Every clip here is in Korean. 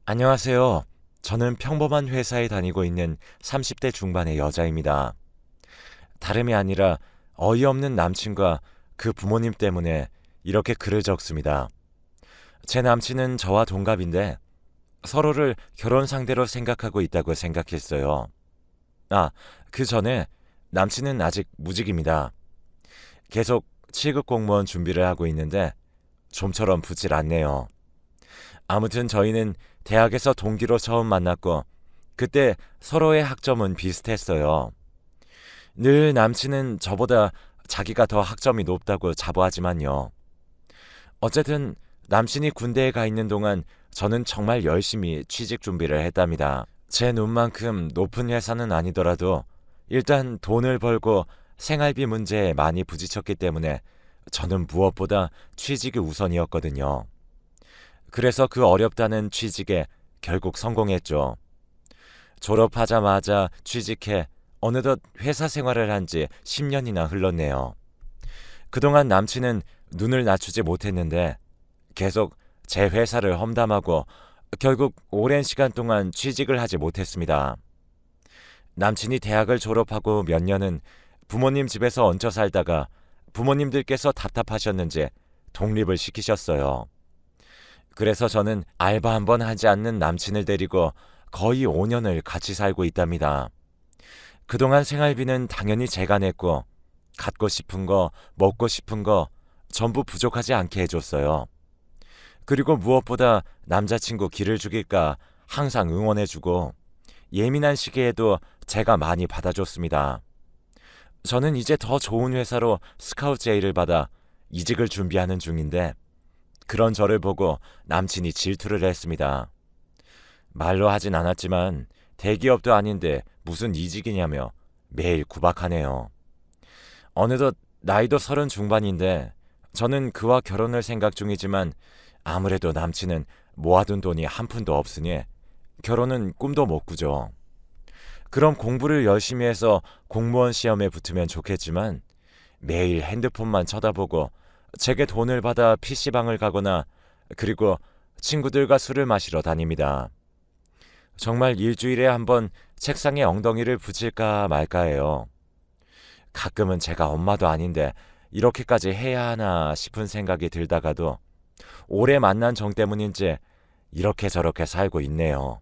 안녕하세요. 저는 평범한 회사에 다니고 있는 30대 중반의 여자입니다. 다름이 아니라 어이없는 남친과 그 부모님 때문에 이렇게 글을 적습니다. 제 남친은 저와 동갑인데 서로를 결혼 상대로 생각하고 있다고 생각했어요. 아, 그 전에 남친은 아직 무직입니다. 계속 7급 공무원 준비를 하고 있는데 좀처럼 붙질 않네요. 아무튼 저희는 대학에서 동기로 처음 만났고 그때 서로의 학점은 비슷했어요. 늘 남친은 저보다 자기가 더 학점이 높다고 자부하지만요. 어쨌든 남친이 군대에 가 있는 동안 저는 정말 열심히 취직 준비를 했답니다. 제 눈만큼 높은 회사는 아니더라도 일단 돈을 벌고 생활비 문제에 많이 부딪혔기 때문에 저는 무엇보다 취직이 우선이었거든요. 그래서 그 어렵다는 취직에 결국 성공했죠. 졸업하자마자 취직해 어느덧 회사 생활을 한 지 10년이나 흘렀네요. 그동안 남친은 눈을 낮추지 못했는데 계속 제 회사를 험담하고 결국 오랜 시간 동안 취직을 하지 못했습니다. 남친이 대학을 졸업하고 몇 년은 부모님 집에서 얹혀 살다가 부모님들께서 답답하셨는지 독립을 시키셨어요. 그래서 저는 알바 한 번 하지 않는 남친을 데리고 거의 5년을 같이 살고 있답니다. 그동안 생활비는 당연히 제가 냈고 갖고 싶은 거, 먹고 싶은 거 전부 부족하지 않게 해줬어요. 그리고 무엇보다 남자친구 기를 죽일까 항상 응원해주고 예민한 시기에도 제가 많이 받아줬습니다. 저는 이제 더 좋은 회사로 스카우트 제의를 받아 이직을 준비하는 중인데 그런 저를 보고 남친이 질투를 했습니다. 말로 하진 않았지만 대기업도 아닌데 무슨 이직이냐며 매일 구박하네요. 어느덧 나이도 30 중반인데 저는 그와 결혼을 생각 중이지만 아무래도 남친은 모아둔 돈이 한 푼도 없으니 결혼은 꿈도 못 꾸죠. 그럼 공부를 열심히 해서 공무원 시험에 붙으면 좋겠지만 매일 핸드폰만 쳐다보고 제게 돈을 받아 PC방을 가거나 그리고 친구들과 술을 마시러 다닙니다. 정말 일주일에 한 번 책상에 엉덩이를 붙일까 말까 해요. 가끔은 제가 엄마도 아닌데 이렇게까지 해야 하나 싶은 생각이 들다가도 오래 만난 정 때문인지 이렇게 저렇게 살고 있네요.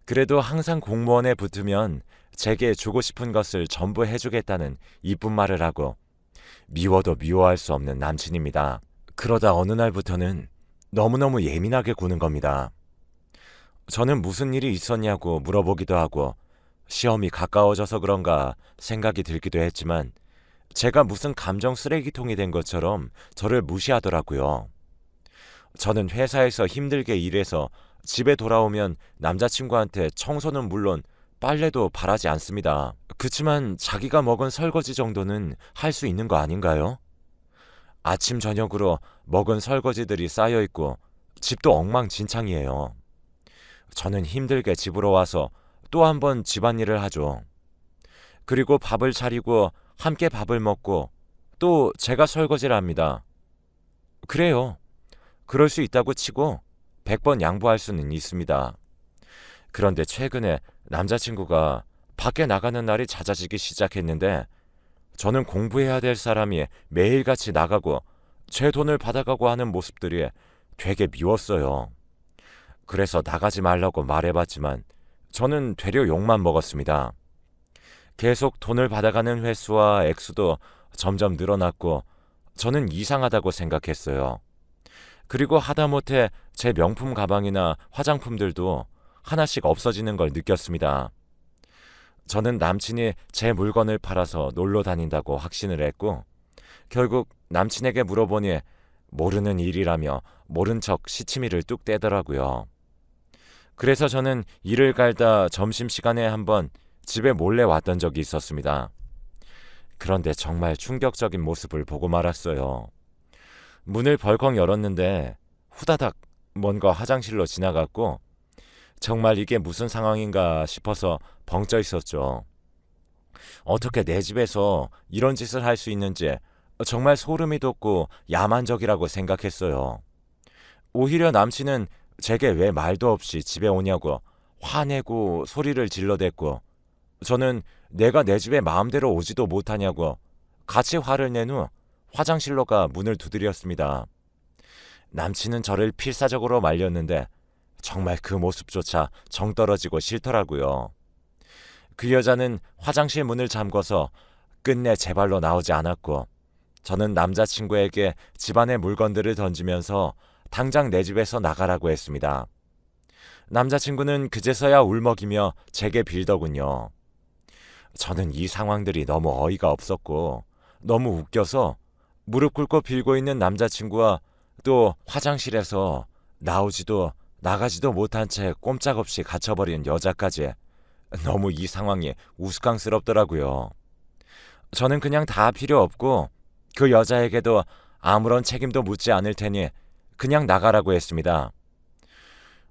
그래도 항상 공무원에 붙으면 제게 주고 싶은 것을 전부 해주겠다는 이쁜 말을 하고 미워도 미워할 수 없는 남친입니다. 그러다 어느 날부터는 너무너무 예민하게 구는 겁니다. 저는 무슨 일이 있었냐고 물어보기도 하고 시험이 가까워져서 그런가 생각이 들기도 했지만 제가 무슨 감정 쓰레기통이 된 것처럼 저를 무시하더라고요. 저는 회사에서 힘들게 일해서 집에 돌아오면 남자친구한테 청소는 물론 빨래도 바라지 않습니다. 그치만 자기가 먹은 설거지 정도는 할 수 있는 거 아닌가요? 아침 저녁으로 먹은 설거지들이 쌓여 있고 집도 엉망진창이에요. 저는 힘들게 집으로 와서 또 한 번 집안일을 하죠. 그리고 밥을 차리고 함께 밥을 먹고 또 제가 설거지를 합니다. 그래요. 그럴 수 있다고 치고 100번 양보할 수는 있습니다. 그런데 최근에 남자친구가 밖에 나가는 날이 잦아지기 시작했는데 저는 공부해야 될 사람이 매일같이 나가고 제 돈을 받아가고 하는 모습들이 되게 미웠어요. 그래서 나가지 말라고 말해봤지만 저는 되려 욕만 먹었습니다. 계속 돈을 받아가는 횟수와 액수도 점점 늘어났고 저는 이상하다고 생각했어요. 그리고 하다못해 제 명품 가방이나 화장품들도 하나씩 없어지는 걸 느꼈습니다. 저는 남친이 제 물건을 팔아서 놀러 다닌다고 확신을 했고 결국 남친에게 물어보니 모르는 일이라며 모른 척 시치미를 뚝 떼더라고요. 그래서 저는 일을 갈다 점심시간에 한번 집에 몰래 왔던 적이 있었습니다. 그런데 정말 충격적인 모습을 보고 말았어요. 문을 벌컥 열었는데 후다닥 뭔가 화장실로 지나갔고 정말 이게 무슨 상황인가 싶어서 벙쪄 있었죠. 어떻게 내 집에서 이런 짓을 할 수 있는지 정말 소름이 돋고 야만적이라고 생각했어요. 오히려 남친은 제게 왜 말도 없이 집에 오냐고 화내고 소리를 질러댔고, 저는 내가 내 집에 마음대로 오지도 못하냐고 같이 화를 낸 후 화장실로 가 문을 두드렸습니다. 남친은 저를 필사적으로 말렸는데 정말 그 모습조차 정떨어지고 싫더라고요. 그 여자는 화장실 문을 잠궈서 끝내 제 발로 나오지 않았고, 저는 남자친구에게 집안의 물건들을 던지면서 당장 내 집에서 나가라고 했습니다. 남자친구는 그제서야 울먹이며 제게 빌더군요. 저는 이 상황들이 너무 어이가 없었고 너무 웃겨서 무릎 꿇고 빌고 있는 남자친구와 또 화장실에서 나오지도 나가지도 못한 채 꼼짝없이 갇혀버린 여자까지, 너무 이 상황이 우스꽝스럽더라고요. 저는 그냥 다 필요 없고 그 여자에게도 아무런 책임도 묻지 않을 테니 그냥 나가라고 했습니다.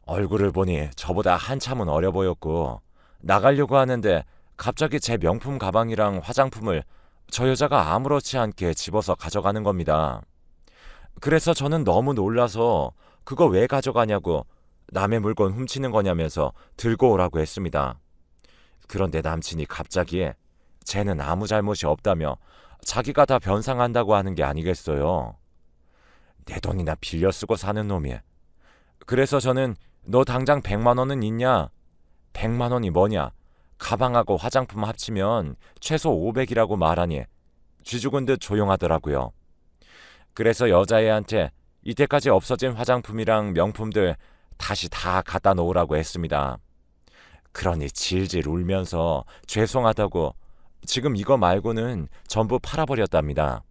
얼굴을 보니 저보다 한참은 어려 보였고, 나가려고 하는데 갑자기 제 명품 가방이랑 화장품을 저 여자가 아무렇지 않게 집어서 가져가는 겁니다. 그래서 저는 너무 놀라서 그거 왜 가져가냐고, 남의 물건 훔치는 거냐면서 들고 오라고 했습니다. 그런데 남친이 갑자기 쟤는 아무 잘못이 없다며 자기가 다 변상한다고 하는 게 아니겠어요. 내 돈이나 빌려 쓰고 사는 놈이. 그래서 저는 너 당장 100만 원은 있냐? 100만 원이 뭐냐? 가방하고 화장품 합치면 최소 500이라고 말하니 쥐죽은 듯 조용하더라고요. 그래서 여자애한테 이때까지 없어진 화장품이랑 명품들 다시 다 갖다 놓으라고 했습니다. 그러니 질질 울면서 죄송하다고 지금 이거 말고는 전부 팔아버렸답니다.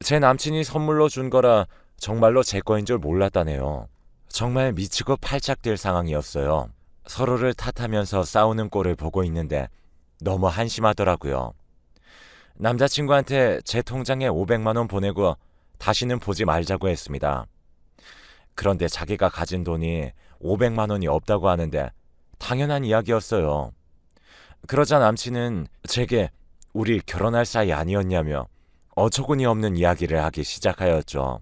제 남친이 선물로 준 거라 정말로 제 거인 줄 몰랐다네요. 정말 미치고 팔짝뛸 상황이었어요. 서로를 탓하면서 싸우는 꼴을 보고 있는데 너무 한심하더라고요. 남자친구한테 제 통장에 500만 원 보내고 다시는 보지 말자고 했습니다. 그런데 자기가 가진 돈이 500만 원이 없다고 하는데 당연한 이야기였어요. 그러자 남친은 제게 우리 결혼할 사이 아니었냐며 어처구니 없는 이야기를 하기 시작하였죠.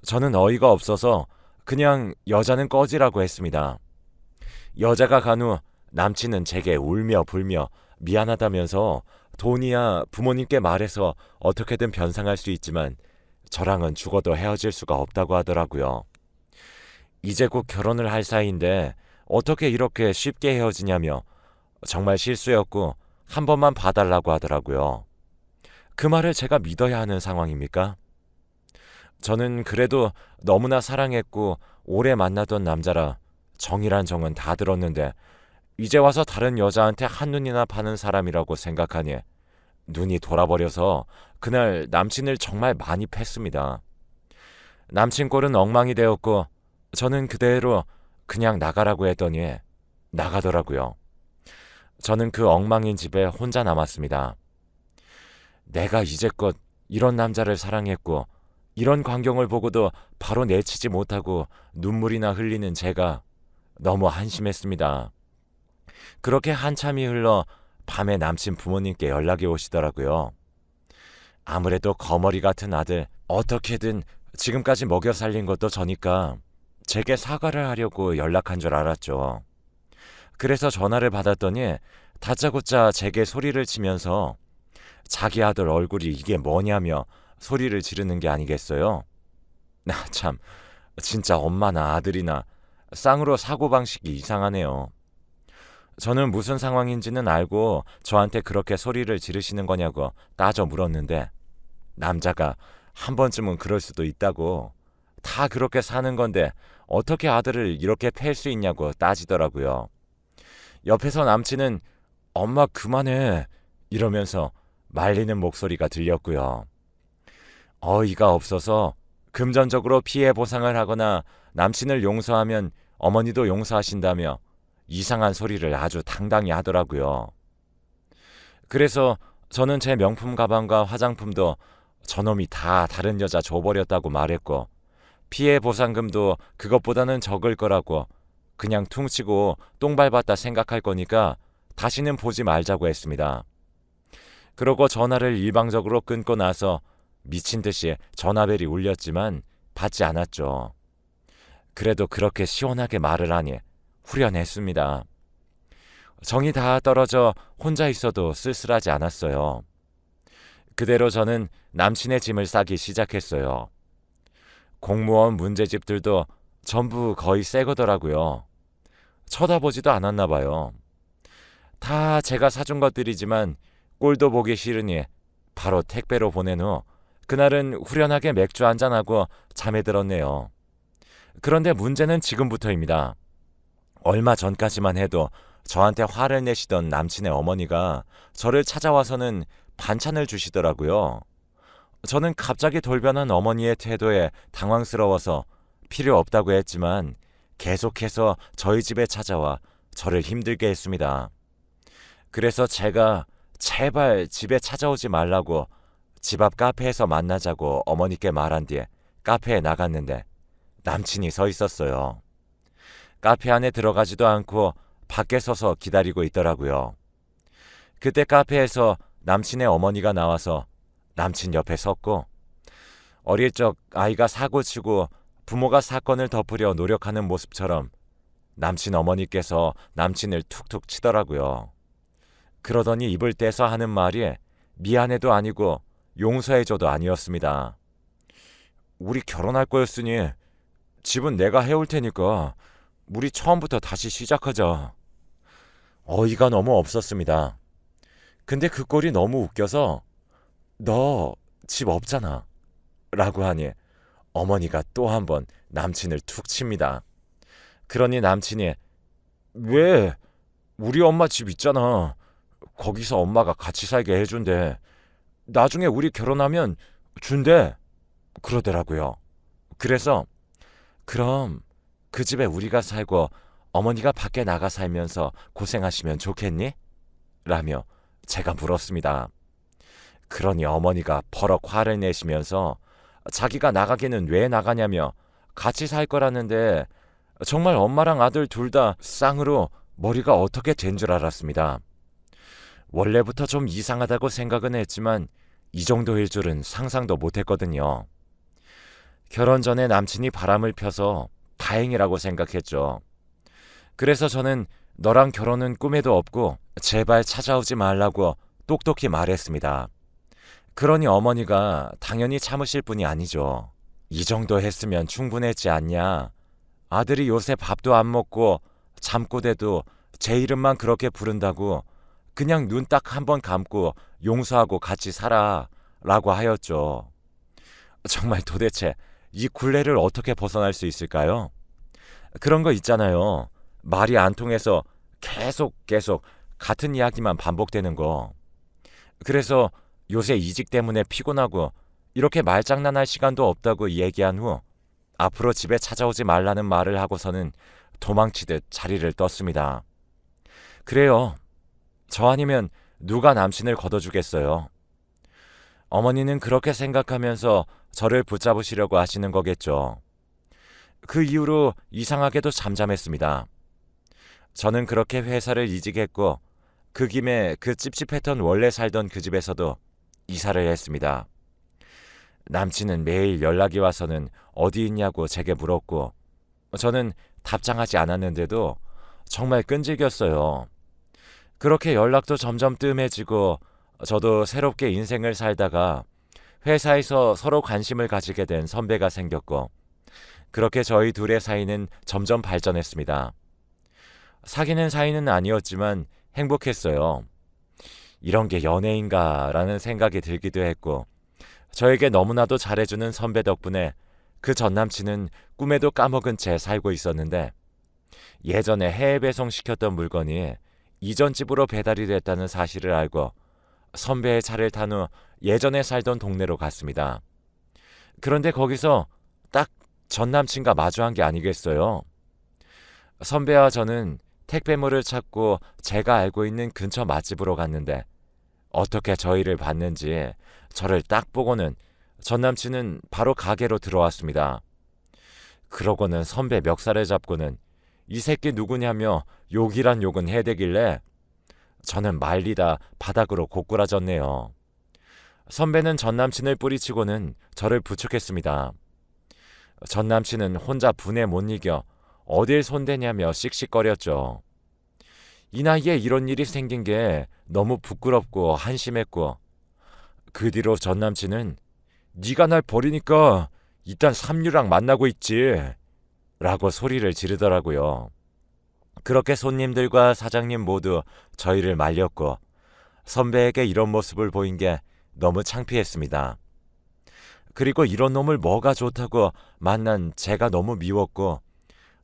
저는 어이가 없어서 그냥 여자는 꺼지라고 했습니다. 여자가 간 후 남친은 제게 울며 불며 미안하다면서 돈이야 부모님께 말해서 어떻게든 변상할 수 있지만 저랑은 죽어도 헤어질 수가 없다고 하더라고요. 이제 곧 결혼을 할 사이인데 어떻게 이렇게 쉽게 헤어지냐며 정말 실수였고 한 번만 봐달라고 하더라고요. 그 말을 제가 믿어야 하는 상황입니까? 저는 그래도 너무나 사랑했고 오래 만나던 남자라 정이란 정은 다 들었는데 이제 와서 다른 여자한테 한눈이나 파는 사람이라고 생각하니 눈이 돌아버려서 그날 남친을 정말 많이 팼습니다. 남친 꼴은 엉망이 되었고 저는 그대로 그냥 나가라고 했더니 나가더라고요. 저는 그 엉망인 집에 혼자 남았습니다. 내가 이제껏 이런 남자를 사랑했고 이런 광경을 보고도 바로 내치지 못하고 눈물이나 흘리는 제가 너무 한심했습니다. 그렇게 한참이 흘러 밤에 남친 부모님께 연락이 오시더라고요. 아무래도 거머리 같은 아들 어떻게든 지금까지 먹여 살린 것도 저니까 제게 사과를 하려고 연락한 줄 알았죠. 그래서 전화를 받았더니 다짜고짜 제게 소리를 치면서 자기 아들 얼굴이 이게 뭐냐며 소리를 지르는 게 아니겠어요? 나 참 진짜 엄마나 아들이나 쌍으로 사고방식이 이상하네요. 저는 무슨 상황인지는 알고 저한테 그렇게 소리를 지르시는 거냐고 따져 물었는데 남자가 한 번쯤은 그럴 수도 있다고, 다 그렇게 사는 건데 어떻게 아들을 이렇게 팰 수 있냐고 따지더라고요. 옆에서 남친은 엄마 그만해 이러면서 말리는 목소리가 들렸고요. 어이가 없어서 금전적으로 피해 보상을 하거나 남친을 용서하면 어머니도 용서하신다며 이상한 소리를 아주 당당히 하더라고요. 그래서 저는 제 명품 가방과 화장품도 저놈이 다 다른 여자 줘버렸다고 말했고 피해 보상금도 그것보다는 적을 거라고 그냥 퉁치고 똥 밟았다 생각할 거니까 다시는 보지 말자고 했습니다. 그러고 전화를 일방적으로 끊고 나서 미친 듯이 전화벨이 울렸지만 받지 않았죠. 그래도 그렇게 시원하게 말을 하니 후련했습니다. 정이 다 떨어져 혼자 있어도 쓸쓸하지 않았어요. 그대로 저는 남친의 짐을 싸기 시작했어요. 공무원 문제집들도 전부 거의 새 거더라고요. 쳐다보지도 않았나 봐요. 다 제가 사준 것들이지만 꼴도 보기 싫으니 바로 택배로 보낸 후 그날은 후련하게 맥주 한잔하고 잠에 들었네요. 그런데 문제는 지금부터입니다. 얼마 전까지만 해도 저한테 화를 내시던 남친의 어머니가 저를 찾아와서는 반찬을 주시더라고요. 저는 갑자기 돌변한 어머니의 태도에 당황스러워서 필요 없다고 했지만 계속해서 저희 집에 찾아와 저를 힘들게 했습니다. 그래서 제가 제발 집에 찾아오지 말라고 집 앞 카페에서 만나자고 어머니께 말한 뒤에 카페에 나갔는데 남친이 서 있었어요. 카페 안에 들어가지도 않고 밖에 서서 기다리고 있더라고요. 그때 카페에서 남친의 어머니가 나와서 남친 옆에 섰고 어릴 적 아이가 사고치고 부모가 사건을 덮으려 노력하는 모습처럼 남친 어머니께서 남친을 툭툭 치더라고요. 그러더니 입을 떼서 하는 말이 미안해도 아니고 용서해줘도 아니었습니다. 우리 결혼할 거였으니 집은 내가 해올 테니까 우리 처음부터 다시 시작하자. 어이가 너무 없었습니다. 근데 그 꼴이 너무 웃겨서 너 집 없잖아 라고 하니 어머니가 또 한 번 남친을 툭 칩니다. 그러니 남친이 왜? 우리 엄마 집 있잖아. 거기서 엄마가 같이 살게 해준대. 나중에 우리 결혼하면 준대. 그러더라고요. 그래서 그럼 그 집에 우리가 살고 어머니가 밖에 나가 살면서 고생하시면 좋겠니? 라며 제가 물었습니다. 그러니 어머니가 버럭 화를 내시면서 자기가 나가기는 왜 나가냐며 같이 살 거라는데 정말 엄마랑 아들 둘 다 쌍으로 머리가 어떻게 된 줄 알았습니다. 원래부터 좀 이상하다고 생각은 했지만 이 정도일 줄은 상상도 못했거든요. 결혼 전에 남친이 바람을 펴서 다행이라고 생각했죠. 그래서 저는 너랑 결혼은 꿈에도 없고 제발 찾아오지 말라고 똑똑히 말했습니다. 그러니 어머니가 당연히 참으실 분이 아니죠. 이 정도 했으면 충분했지 않냐. 아들이 요새 밥도 안 먹고 잠꼬대도 제 이름만 그렇게 부른다고 그냥 눈 딱 한 번 감고 용서하고 같이 살아 라고 하였죠. 정말 도대체 이 굴레를 어떻게 벗어날 수 있을까요? 그런 거 있잖아요. 말이 안 통해서 계속 같은 이야기만 반복되는 거. 그래서 요새 이직 때문에 피곤하고 이렇게 말장난할 시간도 없다고 얘기한 후 앞으로 집에 찾아오지 말라는 말을 하고서는 도망치듯 자리를 떴습니다. 그래요. 저 아니면 누가 남친을 걷어주겠어요. 어머니는 그렇게 생각하면서 저를 붙잡으시려고 하시는 거겠죠. 그 이후로 이상하게도 잠잠했습니다. 저는 그렇게 회사를 이직했고 그 김에 그 찝찝했던 원래 살던 그 집에서도 이사를 했습니다. 남친은 매일 연락이 와서는 어디 있냐고 제게 물었고 저는 답장하지 않았는데도 정말 끈질겼어요. 그렇게 연락도 점점 뜸해지고 저도 새롭게 인생을 살다가 회사에서 서로 관심을 가지게 된 선배가 생겼고 그렇게 저희 둘의 사이는 점점 발전했습니다. 사귀는 사이는 아니었지만 행복했어요. 이런 게 연애인가라는 생각이 들기도 했고 저에게 너무나도 잘해주는 선배 덕분에 그 전 남친은 꿈에도 까먹은 채 살고 있었는데 예전에 해외 배송시켰던 물건이 이전 집으로 배달이 됐다는 사실을 알고 선배의 차를 탄 후 예전에 살던 동네로 갔습니다. 그런데 거기서 딱 전 남친과 마주한 게 아니겠어요. 선배와 저는 택배물을 찾고 제가 알고 있는 근처 맛집으로 갔는데 어떻게 저희를 봤는지 저를 딱 보고는 전 남친은 바로 가게로 들어왔습니다. 그러고는 선배 멱살을 잡고는 이 새끼 누구냐며 욕이란 욕은 해대길래 저는 말리다 바닥으로 고꾸라졌네요. 선배는 전 남친을 뿌리치고는 저를 부축했습니다. 전 남친은 혼자 분에 못 이겨 어딜 손대냐며 씩씩거렸죠. 이 나이에 이런 일이 생긴 게 너무 부끄럽고 한심했고, 그 뒤로 전 남친은 네가 날 버리니까 일단 삼류랑 만나고 있지 라고 소리를 지르더라고요. 그렇게 손님들과 사장님 모두 저희를 말렸고, 선배에게 이런 모습을 보인 게 너무 창피했습니다. 그리고 이런 놈을 뭐가 좋다고 만난 제가 너무 미웠고,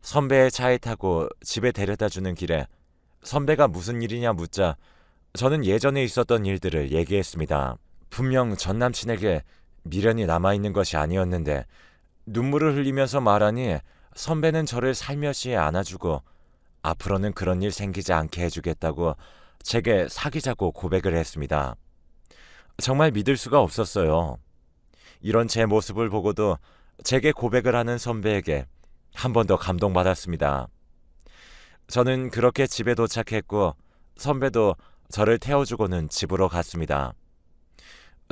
선배의 차에 타고 집에 데려다 주는 길에 선배가 무슨 일이냐 묻자 저는 예전에 있었던 일들을 얘기했습니다. 분명 전 남친에게 미련이 남아있는 것이 아니었는데 눈물을 흘리면서 말하니 선배는 저를 살며시 안아주고 앞으로는 그런 일 생기지 않게 해주겠다고 제게 사귀자고 고백을 했습니다. 정말 믿을 수가 없었어요. 이런 제 모습을 보고도 제게 고백을 하는 선배에게 한 번 더 감동받았습니다. 저는 그렇게 집에 도착했고 선배도 저를 태워주고는 집으로 갔습니다.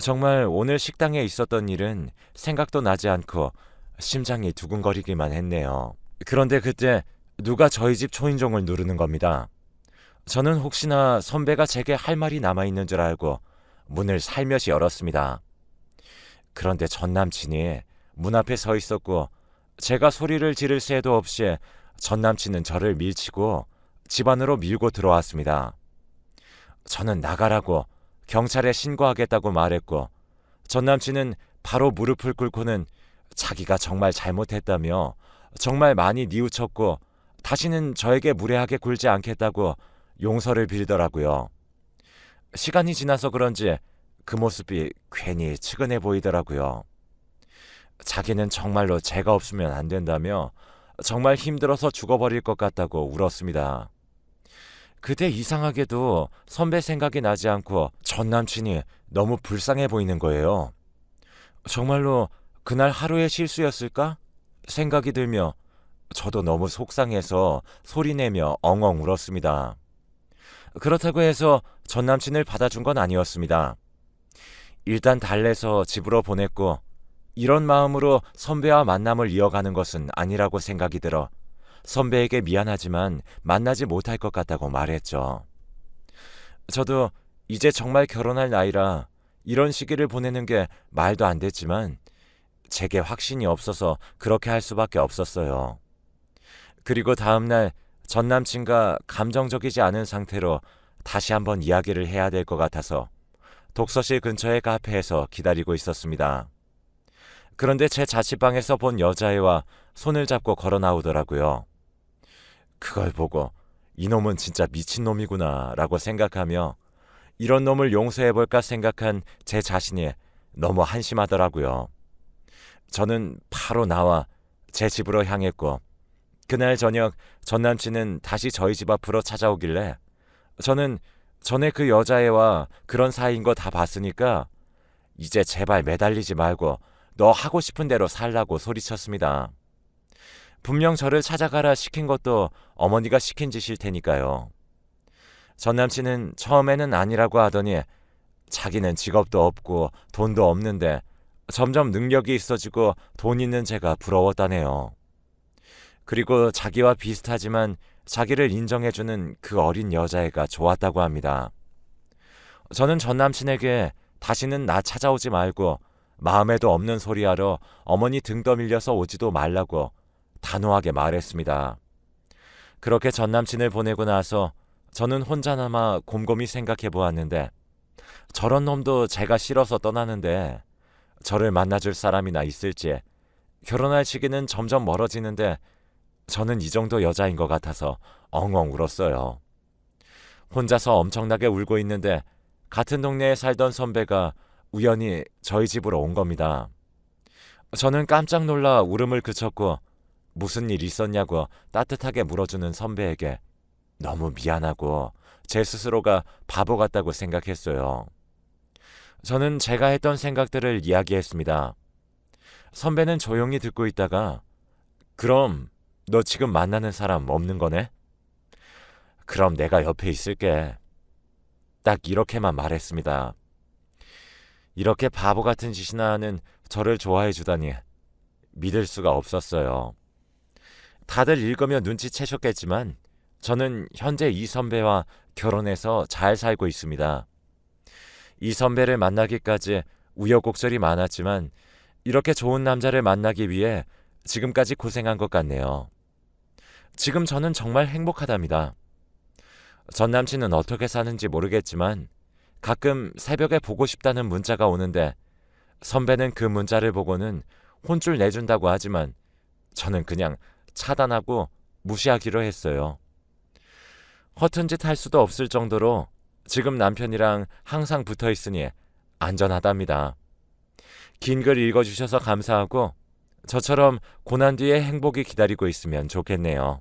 정말 오늘 식당에 있었던 일은 생각도 나지 않고 심장이 두근거리기만 했네요. 그런데 그때 누가 저희 집 초인종을 누르는 겁니다. 저는 혹시나 선배가 제게 할 말이 남아있는 줄 알고 문을 살며시 열었습니다. 그런데 전 남친이 문 앞에 서 있었고 제가 소리를 지를 새도 없이 전 남친은 저를 밀치고 집 안으로 밀고 들어왔습니다. 저는 나가라고 경찰에 신고하겠다고 말했고 전 남친은 바로 무릎을 꿇고는 자기가 정말 잘못했다며 정말 많이 뉘우쳤고 다시는 저에게 무례하게 굴지 않겠다고 용서를 빌더라고요. 시간이 지나서 그런지 그 모습이 괜히 측은해 보이더라고요. 자기는 정말로 제가 없으면 안 된다며 정말 힘들어서 죽어버릴 것 같다고 울었습니다. 그때 이상하게도 선배 생각이 나지 않고 전 남친이 너무 불쌍해 보이는 거예요. 정말로 그날 하루의 실수였을까? 생각이 들며 저도 너무 속상해서 소리내며 엉엉 울었습니다. 그렇다고 해서 전 남친을 받아준 건 아니었습니다. 일단 달래서 집으로 보냈고 이런 마음으로 선배와 만남을 이어가는 것은 아니라고 생각이 들어 선배에게 미안하지만 만나지 못할 것 같다고 말했죠. 저도 이제 정말 결혼할 나이라 이런 시기를 보내는 게 말도 안 됐지만 제게 확신이 없어서 그렇게 할 수밖에 없었어요. 그리고 다음날 전 남친과 감정적이지 않은 상태로 다시 한번 이야기를 해야 될 것 같아서 독서실 근처의 카페에서 기다리고 있었습니다. 그런데 제 자취방에서 본 여자애와 손을 잡고 걸어 나오더라고요. 그걸 보고 이놈은 진짜 미친놈이구나 라고 생각하며 이런 놈을 용서해볼까 생각한 제 자신이 너무 한심하더라고요. 저는 바로 나와 제 집으로 향했고 그날 저녁 전 남친은 다시 저희 집 앞으로 찾아오길래 저는 전에 그 여자애와 그런 사이인 거 다 봤으니까 이제 제발 매달리지 말고 너 하고 싶은 대로 살라고 소리쳤습니다. 분명 저를 찾아가라 시킨 것도 어머니가 시킨 짓일 테니까요. 전 남친은 처음에는 아니라고 하더니 자기는 직업도 없고 돈도 없는데 점점 능력이 있어지고 돈 있는 제가 부러웠다네요. 그리고 자기와 비슷하지만 자기를 인정해주는 그 어린 여자애가 좋았다고 합니다. 저는 전 남친에게 다시는 나 찾아오지 말고 마음에도 없는 소리하러 어머니 등 떠밀려서 오지도 말라고 단호하게 말했습니다. 그렇게 전 남친을 보내고 나서 저는 혼자 남아 곰곰이 생각해 보았는데 저런 놈도 제가 싫어서 떠나는데 저를 만나줄 사람이나 있을지 결혼할 시기는 점점 멀어지는데 저는 이 정도 여자인 것 같아서 엉엉 울었어요. 혼자서 엄청나게 울고 있는데 같은 동네에 살던 선배가 우연히 저희 집으로 온 겁니다. 저는 깜짝 놀라 울음을 그쳤고 무슨 일 있었냐고 따뜻하게 물어주는 선배에게 너무 미안하고 제 스스로가 바보 같다고 생각했어요. 저는 제가 했던 생각들을 이야기했습니다. 선배는 조용히 듣고 있다가 그럼 너 지금 만나는 사람 없는 거네? 그럼 내가 옆에 있을게. 딱 이렇게만 말했습니다. 이렇게 바보 같은 짓이나 하는 저를 좋아해 주다니 믿을 수가 없었어요. 다들 읽으며 눈치채셨겠지만 저는 현재 이 선배와 결혼해서 잘 살고 있습니다. 이 선배를 만나기까지 우여곡절이 많았지만 이렇게 좋은 남자를 만나기 위해 지금까지 고생한 것 같네요. 지금 저는 정말 행복하답니다. 전 남친은 어떻게 사는지 모르겠지만 가끔 새벽에 보고 싶다는 문자가 오는데 선배는 그 문자를 보고는 혼쭐 내준다고 하지만 저는 그냥 차단하고 무시하기로 했어요. 허튼 짓 할 수도 없을 정도로 지금 남편이랑 항상 붙어 있으니 안전하답니다. 긴 글 읽어주셔서 감사하고 저처럼 고난 뒤에 행복이 기다리고 있으면 좋겠네요.